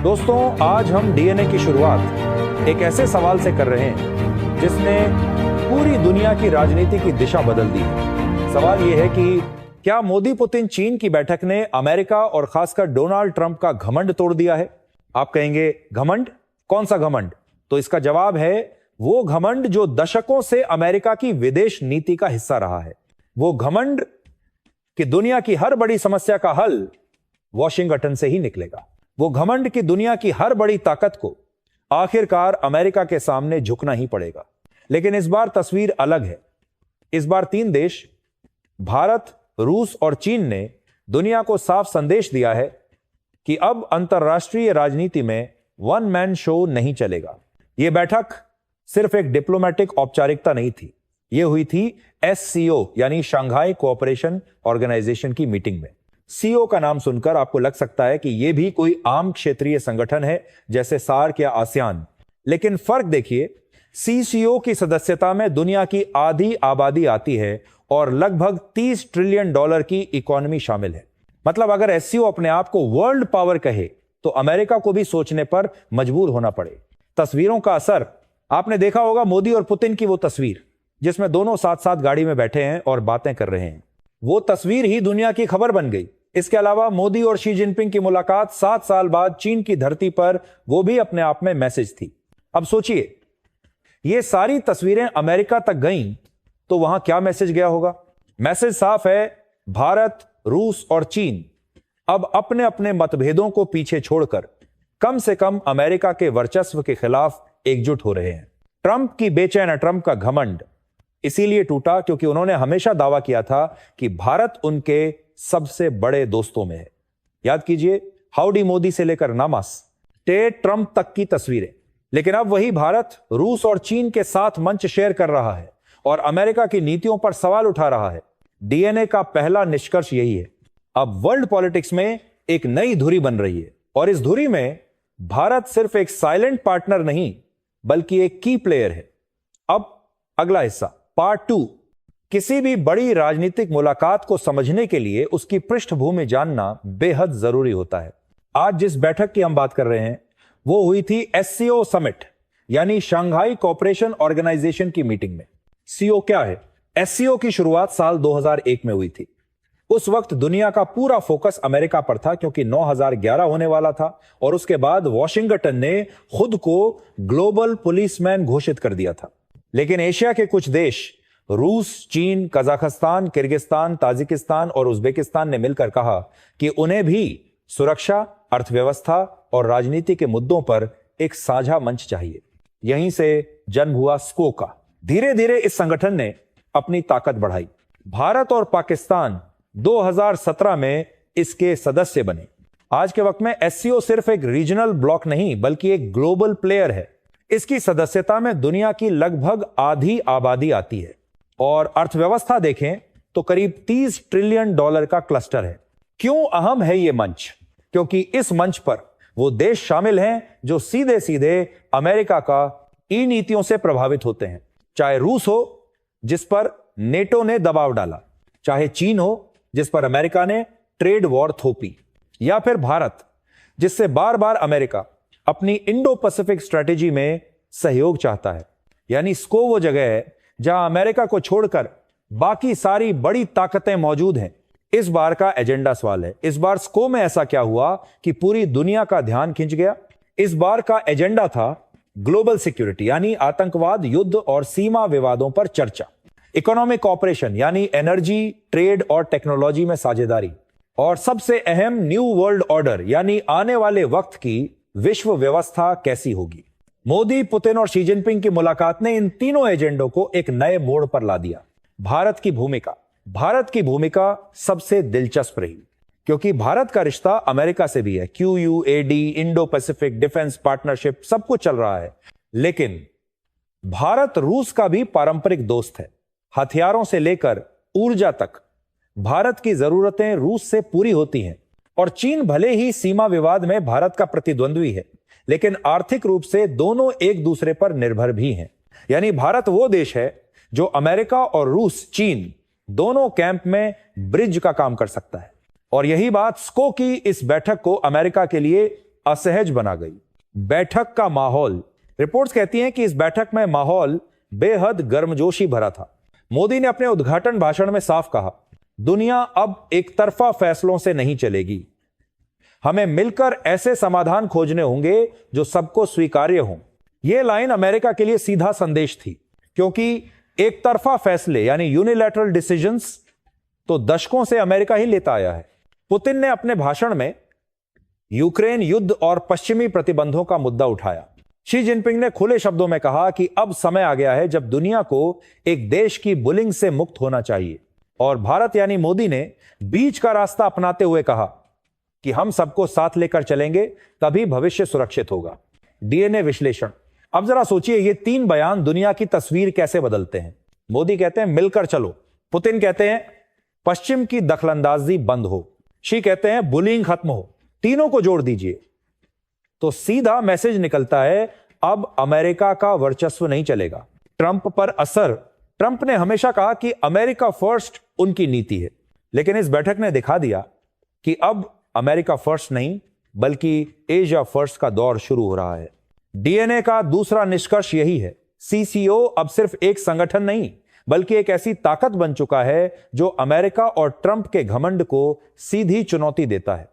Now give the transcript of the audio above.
दोस्तों, आज हम डीएनए की शुरुआत एक ऐसे सवाल से कर रहे हैं जिसने पूरी दुनिया की राजनीति की दिशा बदल दी है। सवाल यह है कि क्या मोदी पुतिन चीन की बैठक ने अमेरिका और खासकर डोनाल्ड ट्रंप का घमंड तोड़ दिया है? आप कहेंगे घमंड? कौन सा घमंड? तो इसका जवाब है वो घमंड जो दशकों से अमेरिका की विदेश नीति का हिस्सा रहा है। वो घमंड कि दुनिया की हर बड़ी समस्या का हल वॉशिंगटन से ही निकलेगा। वो घमंड की दुनिया की हर बड़ी ताकत को आखिरकार अमेरिका के सामने झुकना ही पड़ेगा। लेकिन इस बार तस्वीर अलग है। इस बार तीन देश, भारत, रूस और चीन ने दुनिया को साफ संदेश दिया है कि अब अंतर्राष्ट्रीय राजनीति में वन मैन शो नहीं चलेगा। यह बैठक सिर्फ एक डिप्लोमेटिक औपचारिकता नहीं थी, यह हुई थी SCO यानी शंघाई कोऑपरेशन ऑर्गेनाइजेशन की मीटिंग में। CO का नाम सुनकर आपको लग सकता है कि यह भी कोई आम क्षेत्रीय संगठन है जैसे सार्क या आसियान, लेकिन फर्क देखिए, CCO की सदस्यता में दुनिया की आधी आबादी आती है और लगभग $30 ट्रिलियन की इकोनॉमी शामिल है। मतलब अगर SCO अपने आप को वर्ल्ड पावर कहे तो अमेरिका को भी सोचने पर मजबूर होना पड़े। तस्वीरों का असर आपने देखा होगा, मोदी और पुतिन की वो तस्वीर जिसमें दोनों साथ साथ गाड़ी में बैठे हैं और बातें कर रहे हैं, वो तस्वीर ही दुनिया की खबर बन गई। इसके अलावा मोदी और शी जिनपिंग की मुलाकात 7 साल बाद चीन की धरती पर, वो भी अपने आप में मैसेज थी। अब सोचिए, ये सारी तस्वीरें अमेरिका तक गईं तो वहां क्या मैसेज गया होगा? मैसेज साफ है, भारत, रूस और चीन अब अपने अपने मतभेदों को पीछे छोड़कर कम से कम अमेरिका के वर्चस्व के खिलाफ एकजुट हो रहे हैं। ट्रंप की बेचैन ट्रंप का घमंड इसीलिए टूटा क्योंकि उन्होंने हमेशा दावा किया था कि भारत उनके सबसे बड़े दोस्तों में है। याद कीजिए, हाउडी मोदी से लेकर नमस्ते ट्रंप तक की तस्वीरें। लेकिन अब वही भारत रूस और चीन के साथ मंच शेयर कर रहा है और अमेरिका की नीतियों पर सवाल उठा रहा है। डीएनए का पहला निष्कर्ष यही है, अब वर्ल्ड पॉलिटिक्स में एक नई धुरी बन रही है और इस धुरी में भारत सिर्फ एक साइलेंट पार्टनर नहीं बल्कि एक की प्लेयर है। अब अगला हिस्सा, पार्ट 2। किसी भी बड़ी राजनीतिक मुलाकात को समझने के लिए उसकी पृष्ठभूमि जानना बेहद जरूरी होता है। आज जिस बैठक की हम बात कर रहे हैं वो हुई थी SCO समिट यानी शंघाई कोऑपरेशन ऑर्गेनाइजेशन की मीटिंग में। CO क्या है? SCO की शुरुआत साल 2001 में हुई थी। उस वक्त दुनिया का पूरा फोकस अमेरिका पर था क्योंकि 9011 होने वाला था और उसके बाद वॉशिंगटन ने खुद को ग्लोबल पुलिसमैन घोषित कर दिया था। लेकिन एशिया के कुछ देश, रूस, चीन, कजाकिस्तान, किर्गिस्तान, ताजिकिस्तान और उज्बेकिस्तान ने मिलकर कहा कि उन्हें भी सुरक्षा, अर्थव्यवस्था और राजनीति के मुद्दों पर एक साझा मंच चाहिए। यहीं से जन्म हुआ SCO का। धीरे धीरे इस संगठन ने अपनी ताकत बढ़ाई। भारत और पाकिस्तान 2017 में इसके सदस्य बने। आज के वक्त में SCO सिर्फ एक रीजनल ब्लॉक नहीं बल्कि एक ग्लोबल प्लेयर है। इसकी सदस्यता में दुनिया की लगभग आधी आबादी आती है और अर्थव्यवस्था देखें तो करीब $30 ट्रिलियन का क्लस्टर है। क्यों अहम है यह मंच? क्योंकि इस मंच पर वो देश शामिल हैं जो सीधे सीधे अमेरिका का ई नीतियों से प्रभावित होते हैं। चाहे रूस हो जिस पर नेटो ने दबाव डाला, चाहे चीन हो जिस पर अमेरिका ने ट्रेड वॉर थोपी, या फिर भारत जिससे बार बार अमेरिका अपनी इंडो पैसिफिक स्ट्रेटेजी में सहयोग चाहता है। यानी SCO वो जगह है जहां अमेरिका को छोड़कर बाकी सारी बड़ी ताकतें मौजूद हैं। इस बार का एजेंडा सवाल है, इस बार SCO में ऐसा क्या हुआ कि पूरी दुनिया का ध्यान खिंच गया? इस बार का एजेंडा था ग्लोबल सिक्योरिटी यानी आतंकवाद, युद्ध और सीमा विवादों पर चर्चा। इकोनॉमिक कॉपरेशन यानी एनर्जी, ट्रेड और टेक्नोलॉजी में साझेदारी। और सबसे अहम न्यू वर्ल्ड ऑर्डर यानी आने वाले वक्त की विश्व व्यवस्था कैसी होगी। मोदी, पुतिन और शी जिनपिंग की मुलाकात ने इन तीनों एजेंडों को एक नए मोड़ पर ला दिया। भारत की भूमिका सबसे दिलचस्प रही क्योंकि भारत का रिश्ता अमेरिका से भी है। QUAD, Indo Pacific defence partnership सब कुछ चल रहा है। लेकिन भारत रूस का भी पारंपरिक दोस्त है। हथियारों से लेकर ऊर्जा तक भारत की जरूरतें रूस से पूरी होती हैं और चीन भले ही सीमा विवाद में भारत का प्रतिद्वंद्वी है लेकिन आर्थिक रूप से दोनों एक दूसरे पर निर्भर भी हैं। यानी भारत वो देश है जो अमेरिका और रूस, चीन दोनों कैंप में ब्रिज का काम कर सकता है। और यही बात SCO की इस बैठक को अमेरिका के लिए असहज बना गई। बैठक का माहौल, रिपोर्ट्स कहती हैं कि इस बैठक में माहौल बेहद गर्मजोशी भरा था। मोदी ने अपने उद्घाटन भाषण में साफ कहा, दुनिया अब एक तरफा फैसलों से नहीं चलेगी। हमें मिलकर ऐसे समाधान खोजने होंगे जो सबको स्वीकार्य हों। यह लाइन अमेरिका के लिए सीधा संदेश थी, क्योंकि एक तरफा फैसले यानी यूनिलैटरल डिसीजंस तो दशकों से अमेरिका ही लेता आया है। पुतिन ने अपने भाषण में यूक्रेन युद्ध और पश्चिमी प्रतिबंधों का मुद्दा उठाया। शी जिनपिंग ने खुले शब्दों में कहा कि अब समय आ गया है जब दुनिया को एक देश की बुलिंग से मुक्त होना चाहिए, और भारत यानी मोदी ने बीच का रास्ता अपनाते हुए कहा कि हम सबको साथ लेकर चलेंगे, तभी भविष्य सुरक्षित होगा। डीएनए विश्लेषण, अब जरा सोचिए ये 3 बयान दुनिया की तस्वीर कैसे बदलते हैं। मोदी कहते हैं मिलकर चलो, पुतिन कहते हैं पश्चिम की दखलंदाजी बंद हो, शी कहते हैं बुलिंग खत्म हो। तीनों को जोड़ दीजिए तो सीधा मैसेज निकलता है, अब अमेरिका का वर्चस्व नहीं चलेगा। ट्रंप पर असर, ट्रंप ने हमेशा कहा कि अमेरिका फर्स्ट उनकी नीति है, लेकिन इस बैठक ने दिखा दिया कि अब अमेरिका फर्स्ट नहीं बल्कि एशिया फर्स्ट का दौर शुरू हो रहा है। डीएनए का दूसरा निष्कर्ष यही है, सीसीओ अब सिर्फ एक संगठन नहीं बल्कि एक ऐसी ताकत बन चुका है जो अमेरिका और ट्रंप के घमंड को सीधी चुनौती देता है।